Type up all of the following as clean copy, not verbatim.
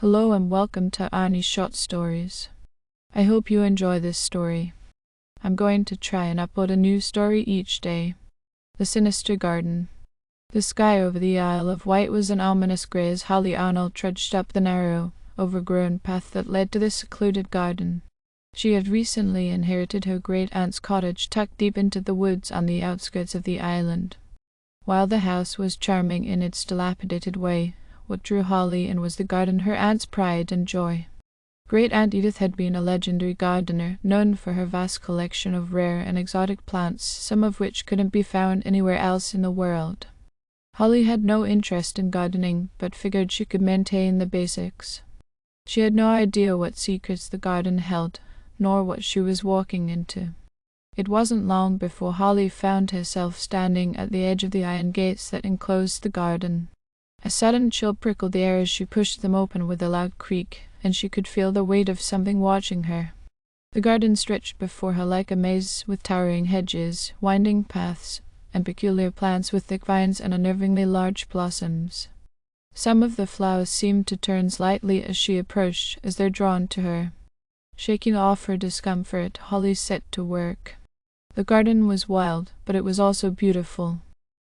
Hello and welcome to Annie's Short Stories. I hope you enjoy this story. I'm going to try and upload a new story each day. The Sinister Garden. The sky over the Isle of Wight was an ominous grey as Holly Arnold trudged up the narrow, overgrown path that led to the secluded garden. She had recently inherited her great-aunt's cottage tucked deep into the woods on the outskirts of the island. While the house was charming in its dilapidated way, what drew Holly in was the garden, her aunt's pride and joy. Great-aunt Edith had been a legendary gardener, known for her vast collection of rare and exotic plants, some of which couldn't be found anywhere else in the world. Holly had no interest in gardening, but figured she could maintain the basics. She had no idea what secrets the garden held, nor what she was walking into. It wasn't long before Holly found herself standing at the edge of the iron gates that enclosed the garden. A sudden chill prickled the air as she pushed them open with a loud creak, and she could feel the weight of something watching her. The garden stretched before her like a maze with towering hedges, winding paths, and peculiar plants with thick vines and unnervingly large blossoms. Some of the flowers seemed to turn slightly as she approached, as though drawn to her. Shaking off her discomfort, Holly set to work. The garden was wild, but it was also beautiful.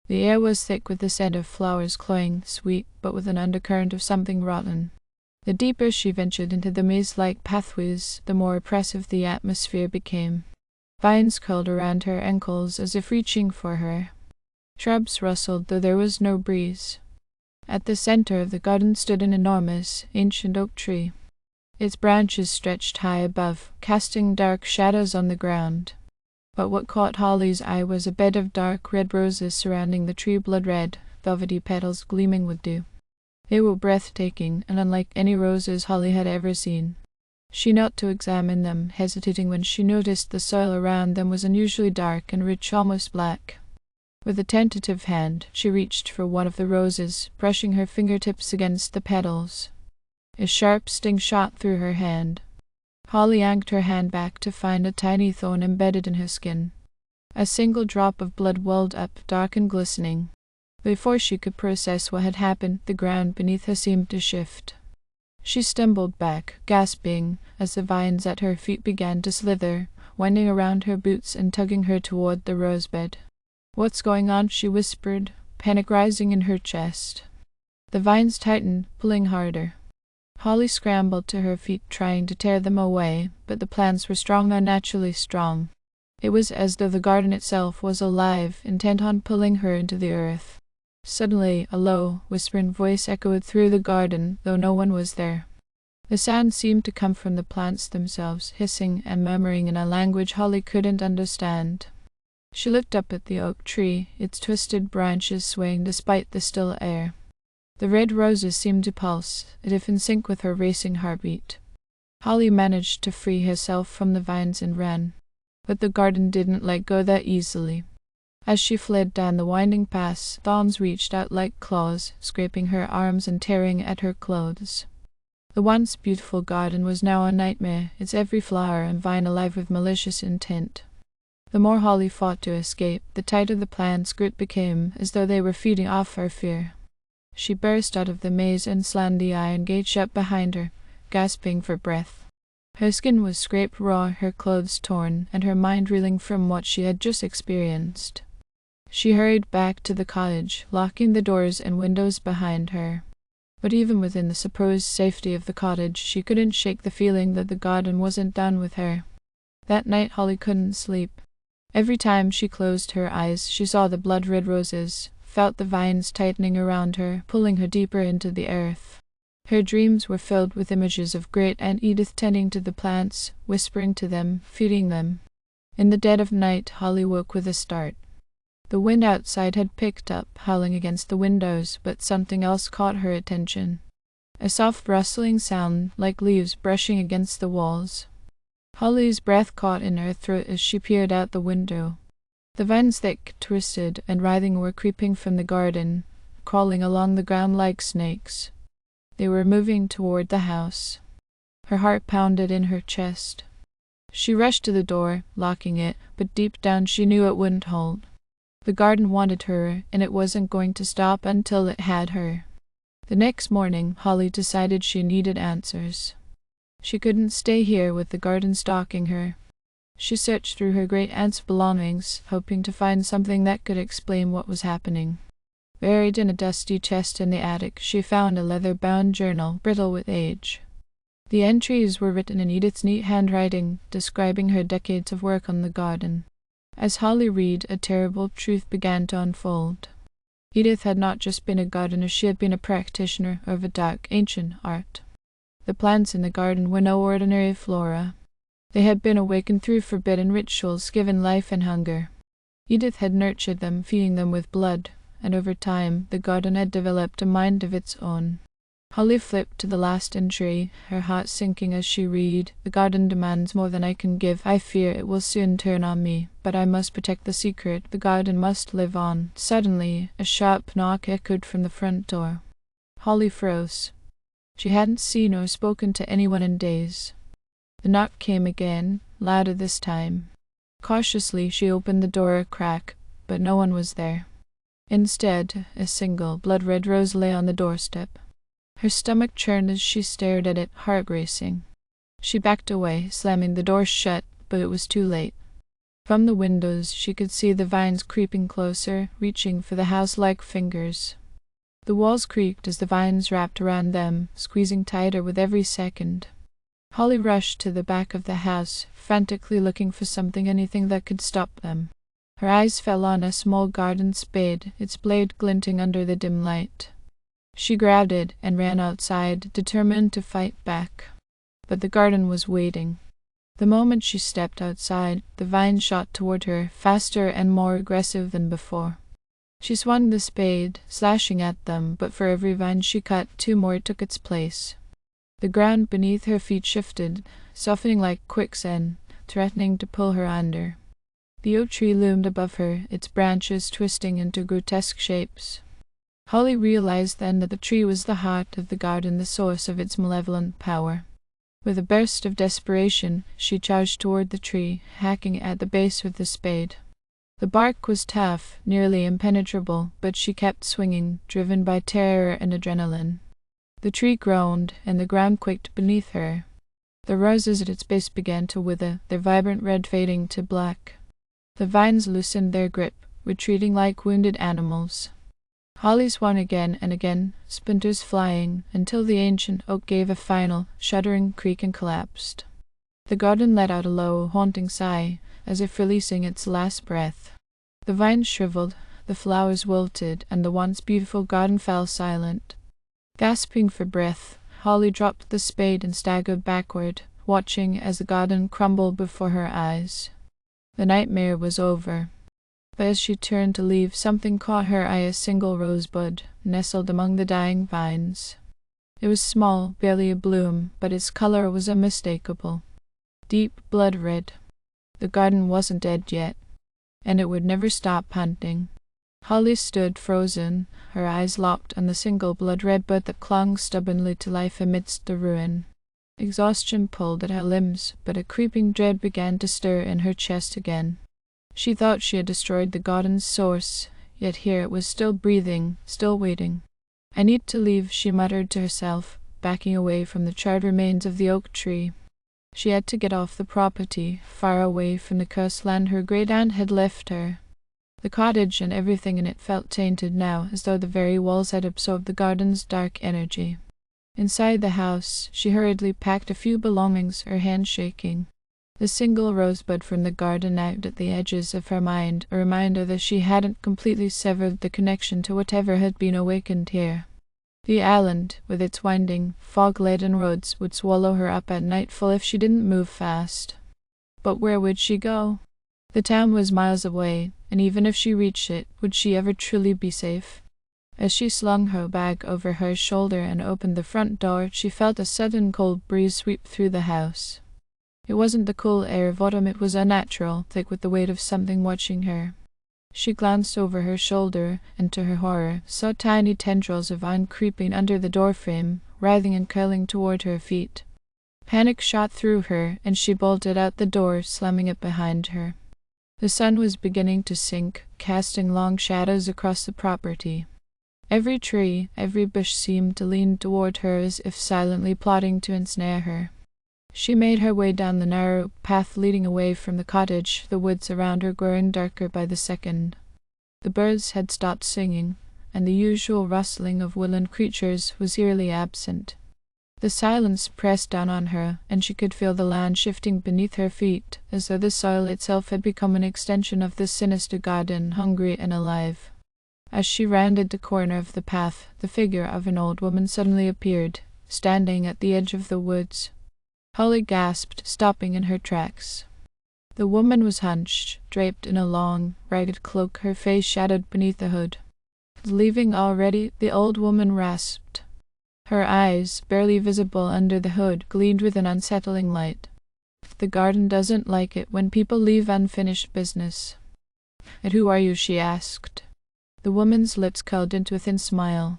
The air was thick with the scent of flowers, cloying, sweet, but with an undercurrent of something rotten. The deeper she ventured into the maze-like pathways, the more oppressive the atmosphere became. Vines curled around her ankles as if reaching for her. Shrubs rustled, though there was no breeze. At the center of the garden stood an enormous, ancient oak tree. Its branches stretched high above, casting dark shadows on the ground. But what caught Holly's eye was a bed of dark red roses surrounding the tree, blood-red, velvety petals gleaming with dew. They were breathtaking and unlike any roses Holly had ever seen. She knelt to examine them, hesitating when she noticed the soil around them was unusually dark and rich, almost black. With a tentative hand, she reached for one of the roses, brushing her fingertips against the petals. A sharp sting shot through her hand. Holly yanked her hand back to find a tiny thorn embedded in her skin. A single drop of blood welled up, dark and glistening. Before she could process what had happened, the ground beneath her seemed to shift. She stumbled back, gasping, as the vines at her feet began to slither, winding around her boots and tugging her toward the rosebed. "What's going on?" she whispered, panic rising in her chest. The vines tightened, pulling harder. Holly scrambled to her feet, trying to tear them away, but the plants were strong, unnaturally strong. It was as though the garden itself was alive, intent on pulling her into the earth. Suddenly, a low, whispering voice echoed through the garden, though no one was there. The sound seemed to come from the plants themselves, hissing and murmuring in a language Holly couldn't understand. She looked up at the oak tree, its twisted branches swaying despite the still air. The red roses seemed to pulse, as if in sync with her racing heartbeat. Holly managed to free herself from the vines and ran. But the garden didn't let go that easily. As she fled down the winding paths, thorns reached out like claws, scraping her arms and tearing at her clothes. The once beautiful garden was now a nightmare, its every flower and vine alive with malicious intent. The more Holly fought to escape, the tighter the plant's grip became, as though they were feeding off her fear. She burst out of the maze and slammed the iron gate shut behind her, gasping for breath. Her skin was scraped raw, her clothes torn, and her mind reeling from what she had just experienced. She hurried back to the cottage, locking the doors and windows behind her. But even within the supposed safety of the cottage, she couldn't shake the feeling that the garden wasn't done with her. That night Holly couldn't sleep. Every time she closed her eyes, she saw the blood-red roses, felt the vines tightening around her, pulling her deeper into the earth. Her dreams were filled with images of Great-aunt Edith tending to the plants, whispering to them, feeding them. In the dead of night, Holly woke with a start. The wind outside had picked up, howling against the windows, but something else caught her attention. A soft rustling sound, like leaves brushing against the walls. Holly's breath caught in her throat as she peered out the window. The vines, thick, twisted, and writhing, were creeping from the garden, crawling along the ground like snakes. They were moving toward the house. Her heart pounded in her chest. She rushed to the door, locking it, but deep down she knew it wouldn't hold. The garden wanted her, and it wasn't going to stop until it had her. The next morning, Holly decided she needed answers. She couldn't stay here with the garden stalking her. She searched through her great-aunt's belongings, hoping to find something that could explain what was happening. Buried in a dusty chest in the attic, she found a leather-bound journal, brittle with age. The entries were written in Edith's neat handwriting, describing her decades of work on the garden. As Holly read, a terrible truth began to unfold. Edith had not just been a gardener, she had been a practitioner of a dark, ancient art. The plants in the garden were no ordinary flora. They had been awakened through forbidden rituals, given life and hunger. Edith had nurtured them, feeding them with blood, and over time the garden had developed a mind of its own. Holly flipped to the last entry, her heart sinking as she read. The garden demands more than I can give. I fear it will soon turn on me, but I must protect the secret. The garden must live on. Suddenly, a sharp knock echoed from the front door. Holly froze. She hadn't seen or spoken to anyone in days. The knock came again, louder this time. Cautiously, she opened the door a crack, but no one was there. Instead, a single, blood-red rose lay on the doorstep. Her stomach churned as she stared at it, heart racing. She backed away, slamming the door shut, but it was too late. From the windows, she could see the vines creeping closer, reaching for the house like fingers. The walls creaked as the vines wrapped around them, squeezing tighter with every second. Holly rushed to the back of the house, frantically looking for something, anything that could stop them. Her eyes fell on a small garden spade, its blade glinting under the dim light. She grabbed it and ran outside, determined to fight back. But the garden was waiting. The moment she stepped outside, the vines shot toward her, faster and more aggressive than before. She swung the spade, slashing at them, but for every vine she cut, 2 more took its place. The ground beneath her feet shifted, softening like quicksand, threatening to pull her under. The oak tree loomed above her, its branches twisting into grotesque shapes. Holly realized then that the tree was the heart of the garden, the source of its malevolent power. With a burst of desperation, she charged toward the tree, hacking at the base with the spade. The bark was tough, nearly impenetrable, but she kept swinging, driven by terror and adrenaline. The tree groaned, and the ground quaked beneath her. The roses at its base began to wither, their vibrant red fading to black. The vines loosened their grip, retreating like wounded animals. Holly swung again and again, splinters flying, until the ancient oak gave a final, shuddering creak and collapsed. The garden let out a low, haunting sigh, as if releasing its last breath. The vines shriveled, the flowers wilted, and the once beautiful garden fell silent. Gasping for breath, Holly dropped the spade and staggered backward, watching as the garden crumbled before her eyes. The nightmare was over. But as she turned to leave, something caught her eye, a single rosebud, nestled among the dying vines. It was small, barely a bloom, but its color was unmistakable. Deep blood-red. The garden wasn't dead yet, and it would never stop hunting. Holly stood frozen, her eyes locked on the single blood-red bud that clung stubbornly to life amidst the ruin. Exhaustion pulled at her limbs, but a creeping dread began to stir in her chest again. She thought she had destroyed the garden's source, yet here it was still breathing, still waiting. "I need to leave," she muttered to herself, backing away from the charred remains of the oak tree. She had to get off the property, far away from the cursed land her great-aunt had left her. The cottage and everything in it felt tainted now, as though the very walls had absorbed the garden's dark energy. Inside the house, she hurriedly packed a few belongings, her hands shaking. The single rosebud from the garden nagged at the edges of her mind, a reminder that she hadn't completely severed the connection to whatever had been awakened here. The island, with its winding, fog-laden roads, would swallow her up at nightfall if she didn't move fast. But where would she go? The town was miles away, and even if she reached it, would she ever truly be safe? As she slung her bag over her shoulder and opened the front door, she felt a sudden cold breeze sweep through the house. It wasn't the cool air of autumn, it was unnatural, thick with the weight of something watching her. She glanced over her shoulder, and to her horror, saw tiny tendrils of vine creeping under the doorframe, writhing and curling toward her feet. Panic shot through her, and she bolted out the door, slamming it behind her. The sun was beginning to sink, casting long shadows across the property. Every tree, every bush seemed to lean toward her as if silently plotting to ensnare her. She made her way down the narrow path leading away from the cottage, the woods around her growing darker by the second. The birds had stopped singing, and the usual rustling of woodland creatures was eerily absent. The silence pressed down on her, and she could feel the land shifting beneath her feet, as though the soil itself had become an extension of this sinister garden, hungry and alive. As she rounded the corner of the path, the figure of an old woman suddenly appeared, standing at the edge of the woods. Holly gasped, stopping in her tracks. The woman was hunched, draped in a long, ragged cloak, her face shadowed beneath the hood. "Leaving already?" the old woman rasped. Her eyes, barely visible under the hood, gleamed with an unsettling light. "The garden doesn't like it when people leave unfinished business." "And who are you?" she asked. The woman's lips curled into a thin smile.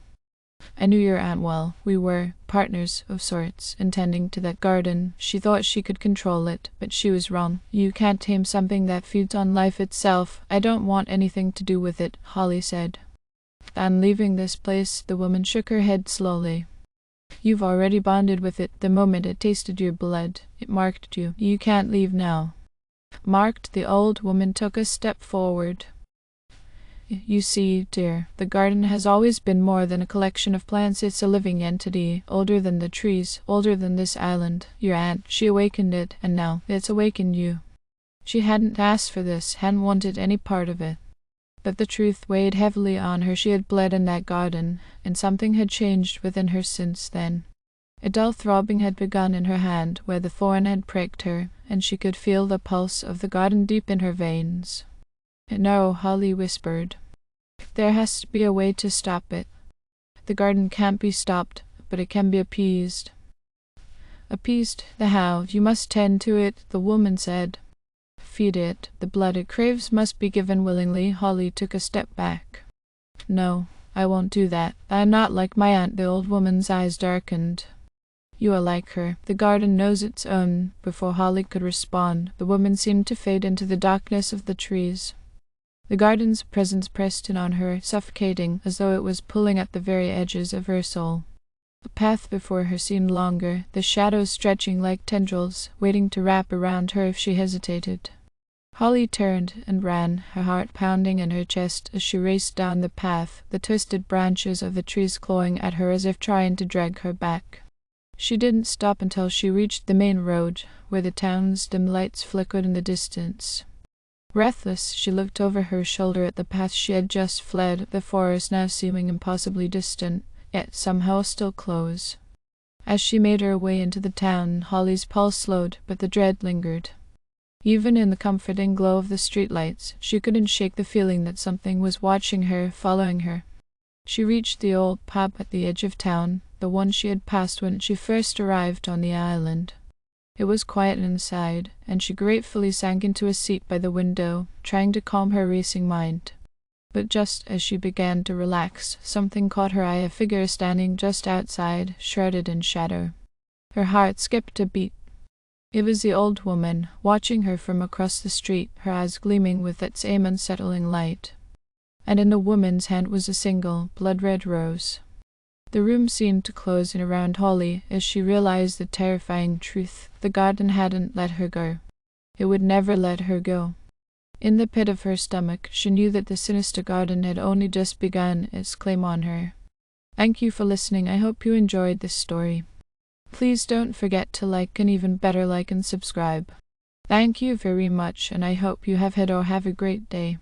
"I knew your aunt well. We were partners of sorts, intending to that garden. She thought she could control it, but she was wrong. You can't tame something that feeds on life itself." "I don't want anything to do with it," Holly said. "I'm leaving this place." The woman shook her head slowly. "You've already bonded with it the moment it tasted your blood. It marked you. You can't leave now." "Marked?" The old woman took a step forward. "You see, dear, the garden has always been more than a collection of plants. It's a living entity, older than the trees, older than this island. Your aunt, she awakened it, and now it's awakened you. She hadn't asked for this, hadn't wanted any part of it. But the truth weighed heavily on her. She had bled in that garden, and something had changed within her since then. A dull throbbing had begun in her hand where the thorn had pricked her, and she could feel the pulse of the garden deep in her veins. "No," Holly whispered. "There has to be a way to stop it. The garden can't be stopped, but it can be appeased." "Appeased? The how? You must tend to it," the woman said. "Feed it. The blood it craves must be given willingly." Holly took a step back. "No, I won't do that. I'm not like my aunt." The old woman's eyes darkened. "You are like her. The garden knows its own." Before Holly could respond, the woman seemed to fade into the darkness of the trees. The garden's presence pressed in on her, suffocating, as though it was pulling at the very edges of her soul. The path before her seemed longer, the shadows stretching like tendrils, waiting to wrap around her if she hesitated. Holly turned and ran, her heart pounding in her chest as she raced down the path, the twisted branches of the trees clawing at her as if trying to drag her back. She didn't stop until she reached the main road, where the town's dim lights flickered in the distance. Breathless, she looked over her shoulder at the path she had just fled, the forest now seeming impossibly distant, yet somehow still close. As she made her way into the town, Holly's pulse slowed, but the dread lingered. Even in the comforting glow of the streetlights, she couldn't shake the feeling that something was watching her, following her. She reached the old pub at the edge of town, the one she had passed when she first arrived on the island. It was quiet inside, and she gratefully sank into a seat by the window, trying to calm her racing mind. But just as she began to relax, something caught her eye, a figure standing just outside, shrouded in shadow. Her heart skipped a beat. It was the old woman, watching her from across the street, her eyes gleaming with that same unsettling light. And in the woman's hand was a single, blood-red rose. The room seemed to close in around Holly as she realized the terrifying truth. The garden hadn't let her go. It would never let her go. In the pit of her stomach, she knew that the Sinister Garden had only just begun its claim on her. Thank you for listening. I hope you enjoyed this story. Please don't forget to like, and even better, like and subscribe. Thank you very much, and I hope you have had or have a great day.